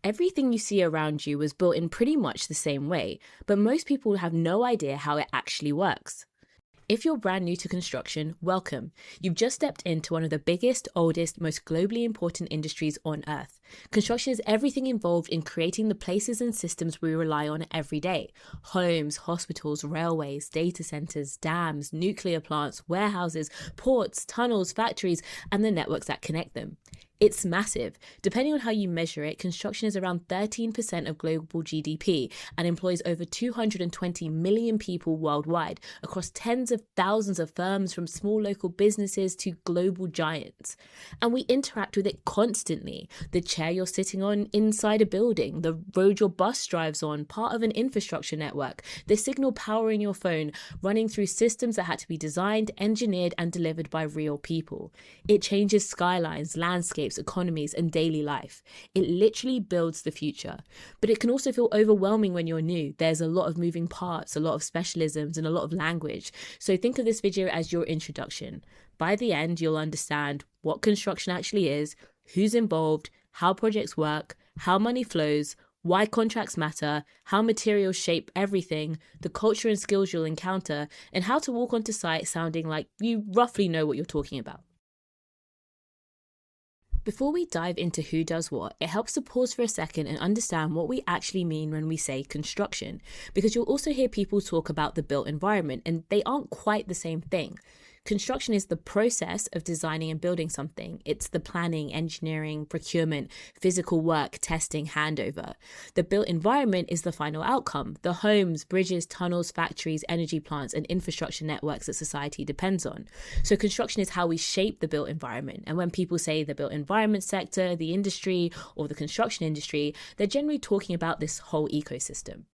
Everything you see around you was built in pretty much the same way, but most people have no idea how it actually works. If you're brand new to construction, welcome. You've just stepped into one of the biggest, oldest, most globally important industries on earth. Construction is everything involved in creating the places and systems we rely on every day. Homes, hospitals, railways, data centers, dams, nuclear plants, warehouses, ports, tunnels, factories, and the networks that connect them. It's massive. Depending on how you measure it, construction is around 13% of global GDP and employs over 220 million people worldwide across tens of thousands of firms, from small local businesses to global giants. And we interact with it constantly. The chair you're sitting on inside a building, the road your bus drives on, part of an infrastructure network, the signal powering your phone, running through systems that had to be designed, engineered, and delivered by real people. It changes skylines, landscapes, economies, and daily life. It literally builds the future. But it can also feel overwhelming when you're new. There's a lot of moving parts, a lot of specialisms, and a lot of language. So think of this video as your introduction. By the end, you'll understand what construction actually is, who's involved, how projects work, how money flows, why contracts matter, how materials shape everything, the culture and skills you'll encounter, and how to walk onto site sounding like you roughly know what you're talking about. Before we dive into who does what, it helps to pause for a second and understand what we actually mean when we say construction, because you'll also hear people talk about the built environment, and they aren't quite the same thing. Construction is the process of designing and building something. It's the planning, engineering, procurement, physical work, testing, handover. The built environment is the final outcome: the homes, bridges, tunnels, factories, energy plants, and infrastructure networks that society depends on. So construction is how we shape the built environment. And when people say the built environment sector, the industry, or the construction industry, they're generally talking about this whole ecosystem.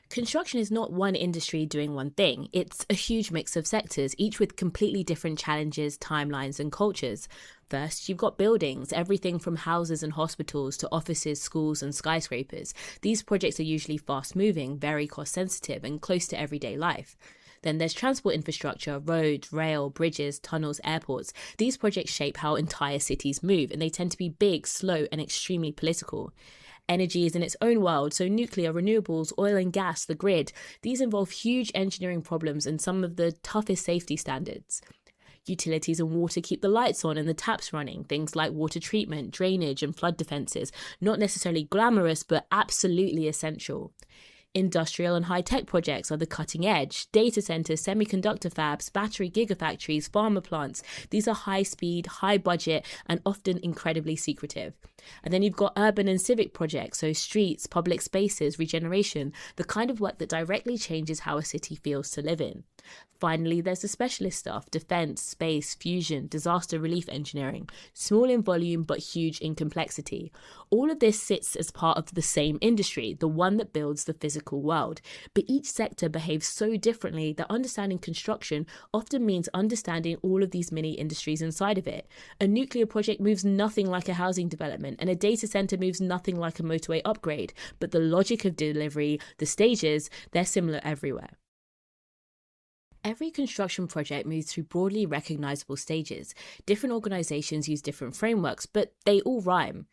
Construction is not one industry doing one thing. It's a huge mix of sectors, each with completely different challenges, timelines, and cultures. First, you've got buildings, everything from houses and hospitals to offices, schools, and skyscrapers. These projects are usually fast-moving, very cost-sensitive, and close to everyday life. Then there's transport infrastructure: roads, rail, bridges, tunnels, airports. These projects shape how entire cities move, and they tend to be big, slow, and extremely political. Energy is in its own world, so nuclear, renewables, oil and gas, the grid. These involve huge engineering problems and some of the toughest safety standards. Utilities and water keep the lights on and the taps running. Things like water treatment, drainage, and flood defences. Not necessarily glamorous, but absolutely essential. Industrial and high-tech projects are the cutting edge. Data centers, semiconductor fabs, battery gigafactories, pharma plants. These are high-speed, high-budget, and often incredibly secretive. And then you've got urban and civic projects, so streets, public spaces, regeneration, the kind of work that directly changes how a city feels to live in. Finally, there's the specialist stuff: defense, space, fusion, disaster relief engineering, small in volume but huge in complexity. All of this sits as part of the same industry, the one that builds the physical world. But each sector behaves so differently that understanding construction often means understanding all of these mini industries inside of it. A nuclear project moves nothing like a housing development, and a data center moves nothing like a motorway upgrade. But the logic of delivery, the stages, they're similar everywhere. Every construction project moves through broadly recognizable stages. Different organizations use different frameworks, but they all rhyme.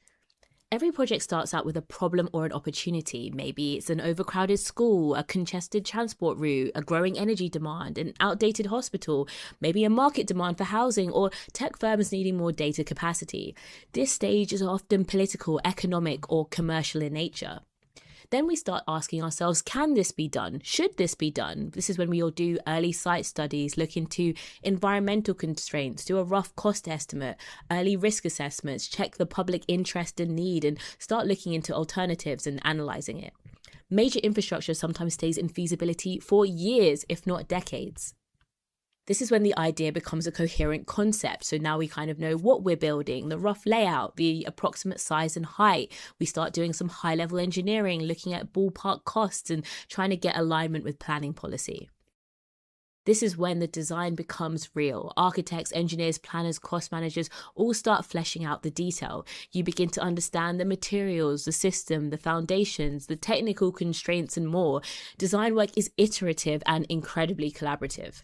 Every project starts out with a problem or an opportunity. Maybe it's an overcrowded school, a congested transport route, a growing energy demand, an outdated hospital, maybe a market demand for housing, or tech firms needing more data capacity. This stage is often political, economic, or commercial in nature. Then we start asking ourselves, can this be done? Should this be done? This is when we all do early site studies, look into environmental constraints, do a rough cost estimate, early risk assessments, check the public interest and need, and start looking into alternatives and analysing it. Major infrastructure sometimes stays in feasibility for years, if not decades. This is when the idea becomes a coherent concept. So now we kind of know what we're building, the rough layout, the approximate size and height. We start doing some high-level engineering, looking at ballpark costs and trying to get alignment with planning policy. This is when the design becomes real. Architects, engineers, planners, cost managers all start fleshing out the detail. You begin to understand the materials, the system, the foundations, the technical constraints, and more. Design work is iterative and incredibly collaborative.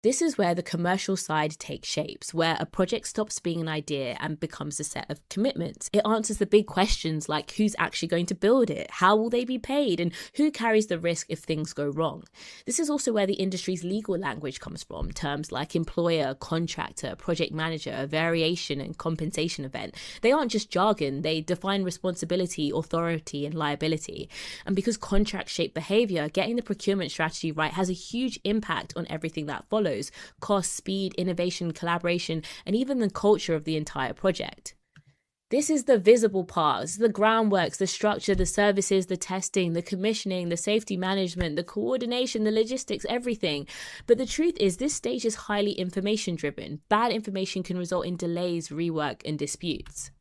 This is where the commercial side takes shapes, where a project stops being an idea and becomes a set of commitments. It answers the big questions like who's actually going to build it, how will they be paid, and who carries the risk if things go wrong. This is also where the industry's legal language comes from. Terms like employer, contractor, project manager, variation, and compensation event. They aren't just jargon, they define responsibility, authority, and liability. And because contracts shape behaviour, getting the procurement strategy right has a huge impact on everything that follows. Cost, speed, innovation, collaboration, and even the culture of the entire project. This is the visible parts, the groundworks, the structure, the services, the testing, the commissioning, the safety management, the coordination, the logistics, everything. But the truth is this stage is highly information driven. Bad information can result in delays, rework, and disputes.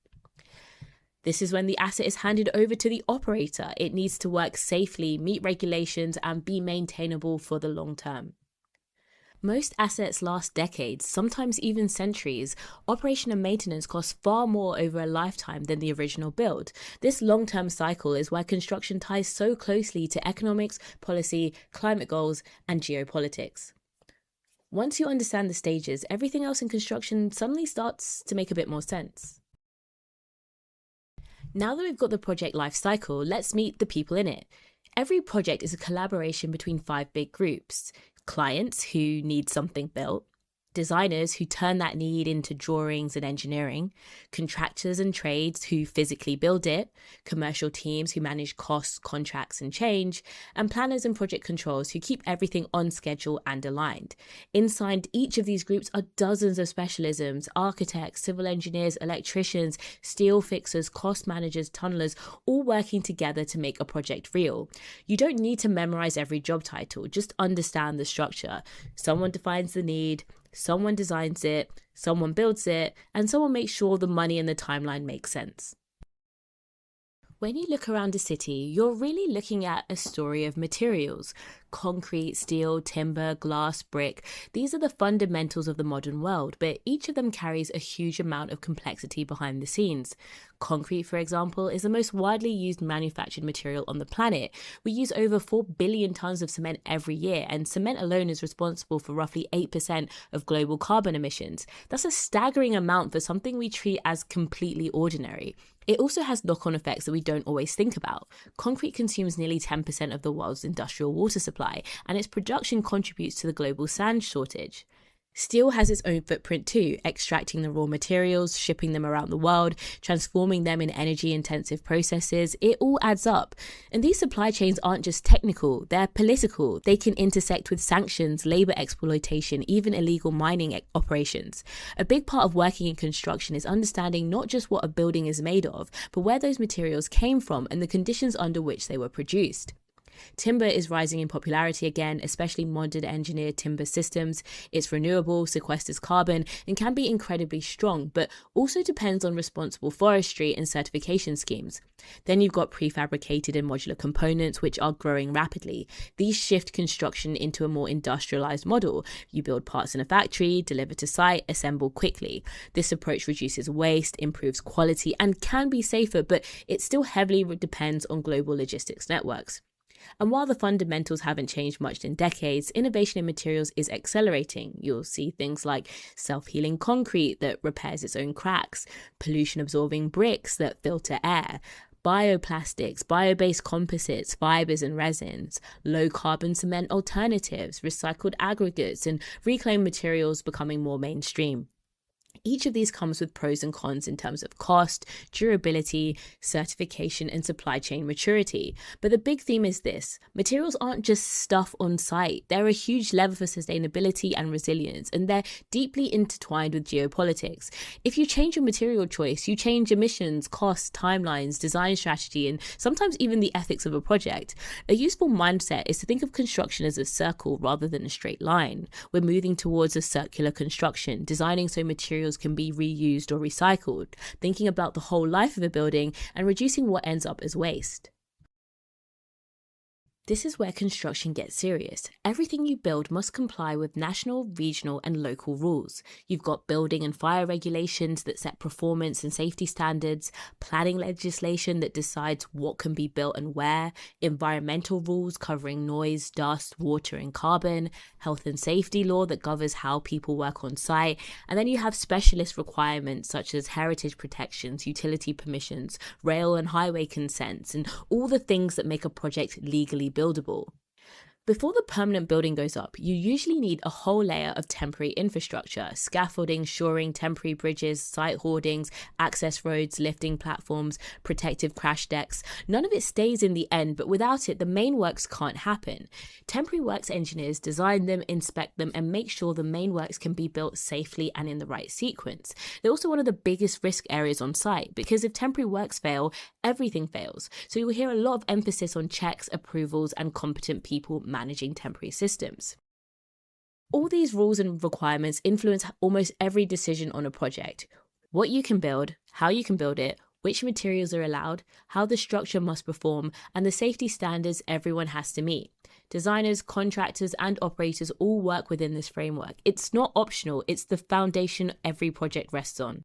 This is when the asset is handed over to the operator. It needs to work safely, meet regulations, and be maintainable for the long term. Most assets last decades, sometimes even centuries. Operation and maintenance costs far more over a lifetime than the original build. This long-term cycle is where construction ties so closely to economics, policy, climate goals, and geopolitics. Once you understand the stages, everything else in construction suddenly starts to make a bit more sense. Now that we've got the project life cycle, let's meet the people in it. Every project is a collaboration between 5 big groups. Clients who need something built, designers who turn that need into drawings and engineering, contractors and trades who physically build it, commercial teams who manage costs, contracts and change, and planners and project controls who keep everything on schedule and aligned. Inside each of these groups are dozens of specialisms: architects, civil engineers, electricians, steel fixers, cost managers, tunnelers, all working together to make a project real. You don't need to memorize every job title, just understand the structure. Someone defines the need, someone designs it, someone builds it, and someone makes sure the money and the timeline make sense. When you look around a city, you're really looking at a story of materials. Concrete, steel, timber, glass, brick. These are the fundamentals of the modern world, but each of them carries a huge amount of complexity behind the scenes. Concrete, for example, is the most widely used manufactured material on the planet. We use over 4 billion tons of cement every year, and cement alone is responsible for roughly 8% of global carbon emissions. That's a staggering amount for something we treat as completely ordinary. It also has knock-on effects that we don't always think about. Concrete consumes nearly 10% of the world's industrial water supply, and its production contributes to the global sand shortage. Steel has its own footprint too, extracting the raw materials, shipping them around the world, transforming them in energy-intensive processes. It all adds up. And these supply chains aren't just technical, they're political. They can intersect with sanctions, labor exploitation, even illegal mining operations. A big part of working in construction is understanding not just what a building is made of, but where those materials came from and the conditions under which they were produced. Timber is rising in popularity again, especially modern engineered timber systems. It's renewable, sequesters carbon, and can be incredibly strong, but also depends on responsible forestry and certification schemes. Then you've got prefabricated and modular components, which are growing rapidly. These shift construction into a more industrialized model. You build parts in a factory, deliver to site, assemble quickly. This approach reduces waste, improves quality, and can be safer, but it still heavily depends on global logistics networks. And while the fundamentals haven't changed much in decades, innovation in materials is accelerating. You'll see things like self-healing concrete that repairs its own cracks, pollution-absorbing bricks that filter air, bioplastics, bio-based composites, fibers and resins, low-carbon cement alternatives, recycled aggregates, and reclaimed materials becoming more mainstream. Each of these comes with pros and cons in terms of cost, durability, certification, and supply chain maturity. But the big theme is this: materials aren't just stuff on site. They're a huge lever for sustainability and resilience, and they're deeply intertwined with geopolitics. If you change your material choice, you change emissions, costs, timelines, design strategy, and sometimes even the ethics of a project. A useful mindset is to think of construction as a circle rather than a straight line. We're moving towards a circular construction, designing so materials can be reused or recycled, thinking about the whole life of a building and reducing what ends up as waste. This is where construction gets serious. Everything you build must comply with national, regional, and local rules. You've got building and fire regulations that set performance and safety standards, planning legislation that decides what can be built and where, environmental rules covering noise, dust, water, and carbon, health and safety law that governs how people work on site, and then you have specialist requirements such as heritage protections, utility permissions, rail and highway consents, and all the things that make a project legally buildable. Before the permanent building goes up, you usually need a whole layer of temporary infrastructure: scaffolding, shoring, temporary bridges, site hoardings, access roads, lifting platforms, protective crash decks. None of it stays in the end, but without it, the main works can't happen. Temporary works engineers design them, inspect them, and make sure the main works can be built safely and in the right sequence. They're also one of the biggest risk areas on site, because if temporary works fail, everything fails. So you will hear a lot of emphasis on checks, approvals, and competent people managing temporary systems. All these rules and requirements influence almost every decision on a project: what you can build, how you can build it, which materials are allowed, how the structure must perform, and the safety standards everyone has to meet. Designers, contractors, and operators all work within this framework. It's not optional, it's the foundation every project rests on.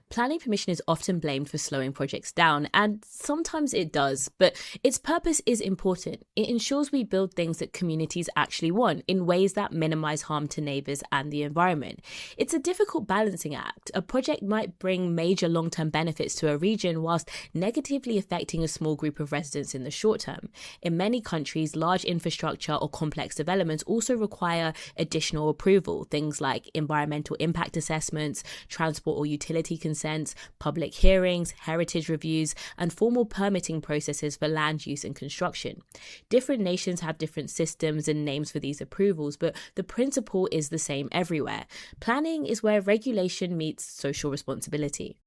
Planning permission is often blamed for slowing projects down, and sometimes it does, but its purpose is important. It ensures we build things that communities actually want in ways that minimize harm to neighbors and the environment. It's a difficult balancing act. A project might bring major long-term benefits to a region whilst negatively affecting a small group of residents in the short term. In many countries, large infrastructure or complex developments also require additional approval, things like environmental impact assessments, transport or utility consents, public hearings, heritage reviews, and formal permitting processes for land use and construction. Different nations have different systems and names for these approvals, but the principle is the same everywhere. Planning is where regulation meets social responsibility.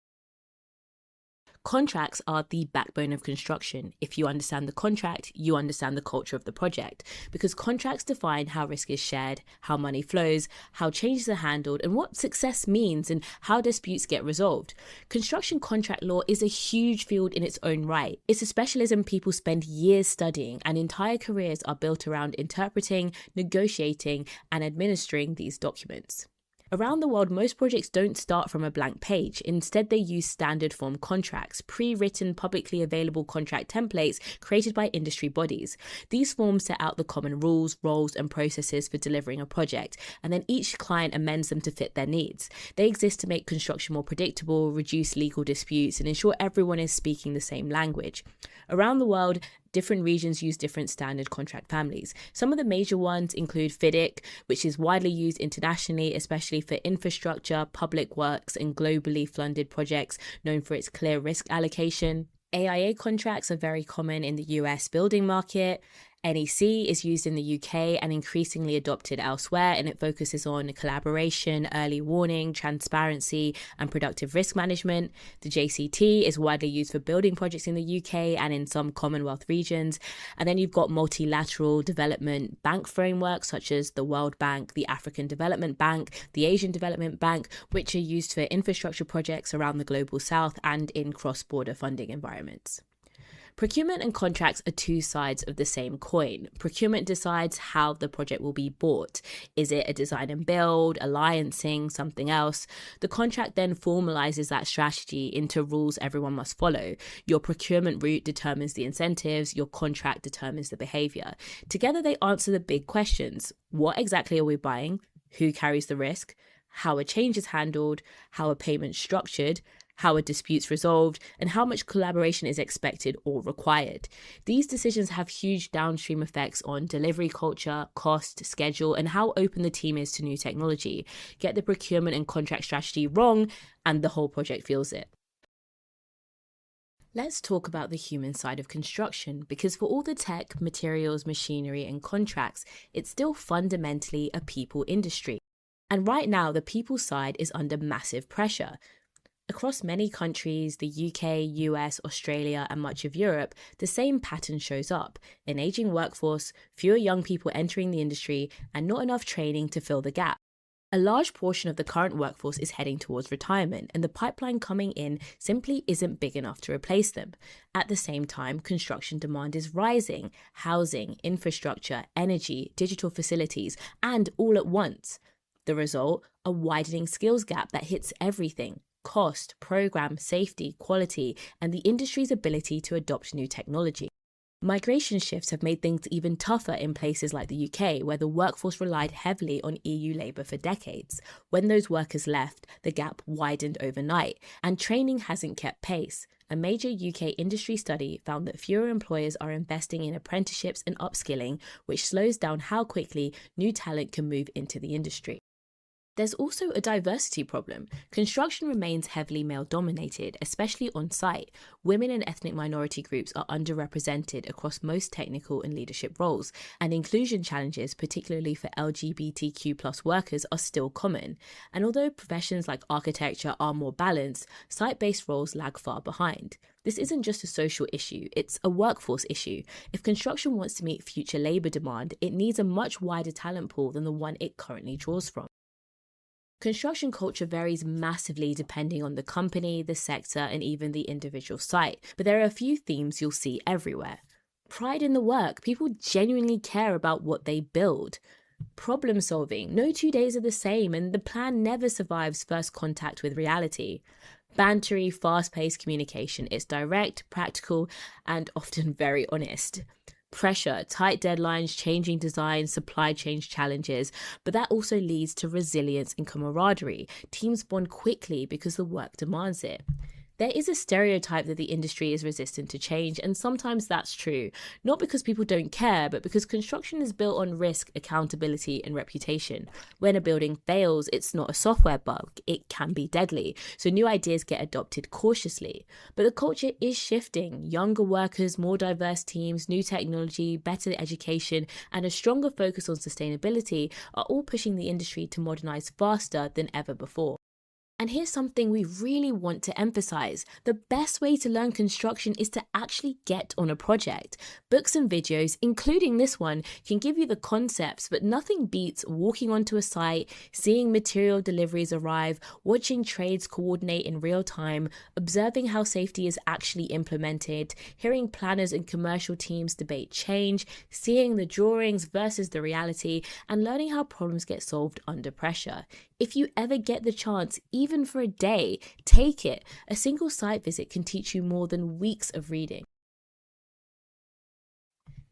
Contracts are the backbone of construction. If you understand the contract, you understand the culture of the project, because contracts define how risk is shared, how money flows, how changes are handled, and what success means, and how disputes get resolved. Construction contract law is a huge field in its own right. It's a specialism people spend years studying, and entire careers are built around interpreting, negotiating, and administering these documents. Around the world, most projects don't start from a blank page. Instead, they use standard form contracts, pre-written, publicly available contract templates created by industry bodies. These forms set out the common rules, roles, and processes for delivering a project, and then each client amends them to fit their needs. They exist to make construction more predictable, reduce legal disputes, and ensure everyone is speaking the same language. Around the world, different regions use different standard contract families. Some of the major ones include FIDIC, which is widely used internationally, especially for infrastructure, public works, and globally funded projects, known for its clear risk allocation. AIA contracts are very common in the US building market. NEC is used in the UK and increasingly adopted elsewhere, and it focuses on collaboration, early warning, transparency, and productive risk management. The JCT is widely used for building projects in the UK and in some Commonwealth regions. And then you've got multilateral development bank frameworks such as the World Bank, the African Development Bank, the Asian Development Bank, which are used for infrastructure projects around the global south and in cross-border funding environments. Procurement and contracts are two sides of the same coin. Procurement decides how the project will be bought. Is it a design and build, alliancing, something else? The contract then formalizes that strategy into rules everyone must follow. Your procurement route determines the incentives, your contract determines the behavior. Together they answer the big questions. What exactly are we buying? Who carries the risk? How a change is handled? How a payment structured? How a dispute's resolved, and how much collaboration is expected or required. These decisions have huge downstream effects on delivery culture, cost, schedule, and how open the team is to new technology. Get the procurement and contract strategy wrong, and the whole project feels it. Let's talk about the human side of construction, because for all the tech, materials, machinery, and contracts, it's still fundamentally a people industry. And right now, the people side is under massive pressure. Across many countries, the UK, US, Australia, and much of Europe, the same pattern shows up: an aging workforce, fewer young people entering the industry, and not enough training to fill the gap. A large portion of the current workforce is heading towards retirement, and the pipeline coming in simply isn't big enough to replace them. At the same time, construction demand is rising: housing, infrastructure, energy, digital facilities, and all at once. The result? A widening skills gap that hits everything: cost, program, safety, quality, and the industry's ability to adopt new technology. Migration shifts have made things even tougher in places like the UK, where the workforce relied heavily on EU labour for decades. When those workers left, the gap widened overnight, and training hasn't kept pace. A major UK industry study found that fewer employers are investing in apprenticeships and upskilling, which slows down how quickly new talent can move into the industry. There's also a diversity problem. Construction remains heavily male-dominated, especially on site. Women and ethnic minority groups are underrepresented across most technical and leadership roles, and inclusion challenges, particularly for LGBTQ+ workers, are still common. And although professions like architecture are more balanced, site-based roles lag far behind. This isn't just a social issue, it's a workforce issue. If construction wants to meet future labour demand, it needs a much wider talent pool than the one it currently draws from. Construction culture varies massively depending on the company, the sector, and even the individual site, but there are a few themes you'll see everywhere. Pride in the work. People genuinely care about what they build. Problem solving. No 2 days are the same, and the plan never survives first contact with reality. Bantery, fast-paced communication. It's direct, practical, and often very honest. Pressure, tight deadlines, changing designs, supply chain challenges, but that also leads to resilience and camaraderie. Teams bond quickly because the work demands it. There is a stereotype that the industry is resistant to change, and sometimes that's true. Not because people don't care, but because construction is built on risk, accountability, and reputation. When a building fails, it's not a software bug. It can be deadly. So new ideas get adopted cautiously. But the culture is shifting. Younger workers, more diverse teams, new technology, better education, and a stronger focus on sustainability are all pushing the industry to modernize faster than ever before. And here's something we really want to emphasize. The best way to learn construction is to actually get on a project. Books and videos, including this one, can give you the concepts, but nothing beats walking onto a site, seeing material deliveries arrive, watching trades coordinate in real time, observing how safety is actually implemented, hearing planners and commercial teams debate change, seeing the drawings versus the reality, and learning how problems get solved under pressure. If you ever get the chance, even for a day, take it. A single site visit can teach you more than weeks of reading.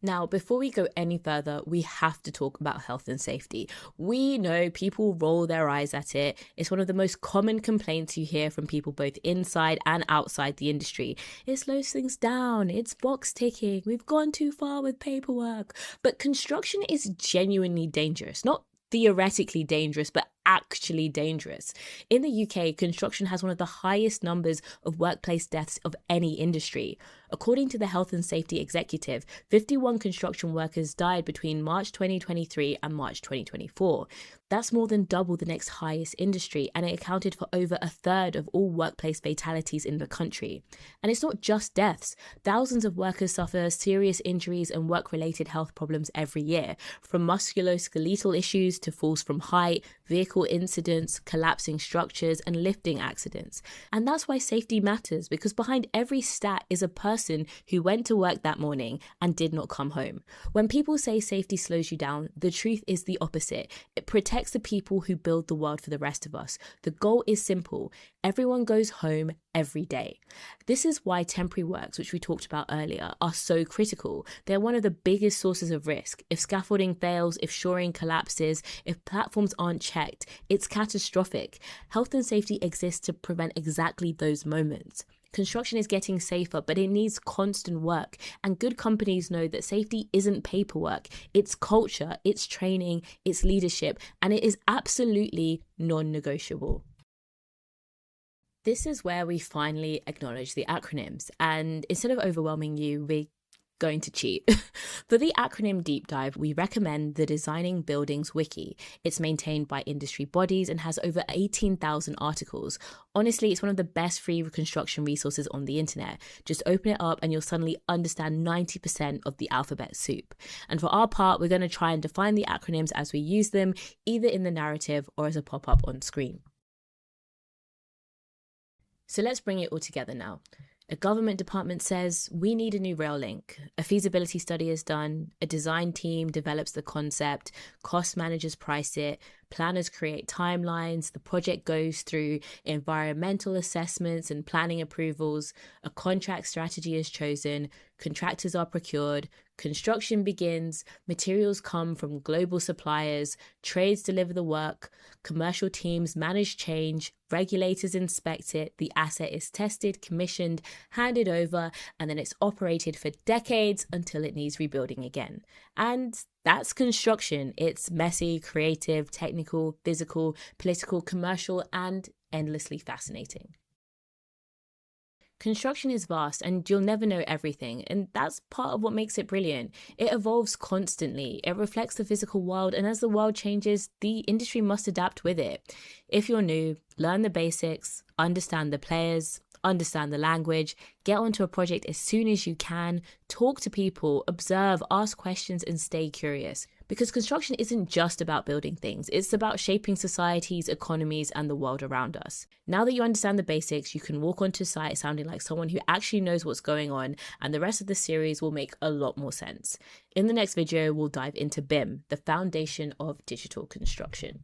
Now, before we go any further, we have to talk about health and safety. We know people roll their eyes at it. It's one of the most common complaints you hear from people both inside and outside the industry. It slows things down. It's box ticking. We've gone too far with paperwork. But construction is genuinely dangerous. Not theoretically dangerous, but actually dangerous. In the UK, construction has one of the highest numbers of workplace deaths of any industry. According to the Health and Safety Executive, 51 construction workers died between March 2023 and March 2024. That's more than double the next highest industry, and it accounted for over a third of all workplace fatalities in the country. And it's not just deaths. Thousands of workers suffer serious injuries and work-related health problems every year, from musculoskeletal issues to falls from height, vehicle incidents, collapsing structures, and lifting accidents. And that's why safety matters, because behind every stat is a person who went to work that morning and did not come home. When people say safety slows you down, the truth is the opposite. It protects the people who build the world for the rest of us. The goal is simple. Everyone goes home every day. This is why temporary works, which we talked about earlier, are so critical. They're one of the biggest sources of risk. If scaffolding fails, if shoring collapses, if platforms aren't checked, it's catastrophic. Health and safety exists to prevent exactly those moments. Construction is getting safer, but it needs constant work. And good companies know that safety isn't paperwork. It's culture, it's training, it's leadership, and it is absolutely non-negotiable. This is where we finally acknowledge the acronyms. And instead of overwhelming you, we're going to cheat. For the acronym deep dive, we recommend the Designing Buildings Wiki. It's maintained by industry bodies and has over 18,000 articles. Honestly, it's one of the best free construction resources on the internet. Just open it up and you'll suddenly understand 90% of the alphabet soup. And for our part, we're going to try and define the acronyms as we use them, either in the narrative or as a pop-up on screen. So let's bring it all together now. A government department says, we need a new rail link. A feasibility study is done. A design team develops the concept. Cost managers price it. Planners create timelines. The project goes through environmental assessments and planning approvals. A contract strategy is chosen. Contractors are procured. Construction begins. Materials come from global suppliers. Trades deliver the work. Commercial teams manage change. Regulators inspect it. The asset is tested, commissioned, handed over, and then it's operated for decades until it needs rebuilding again. And that's construction. It's messy, creative, technical, physical, political, commercial, and endlessly fascinating. Construction is vast and you'll never know everything, and that's part of what makes it brilliant. It evolves constantly, it reflects the physical world, and as the world changes, the industry must adapt with it. If you're new, learn the basics, understand the players, understand the language, get onto a project as soon as you can, talk to people, observe, ask questions, and stay curious. Because construction isn't just about building things, it's about shaping societies, economies, and the world around us. Now that you understand the basics, you can walk onto site sounding like someone who actually knows what's going on, and the rest of the series will make a lot more sense. In the next video, we'll dive into BIM, the foundation of digital construction.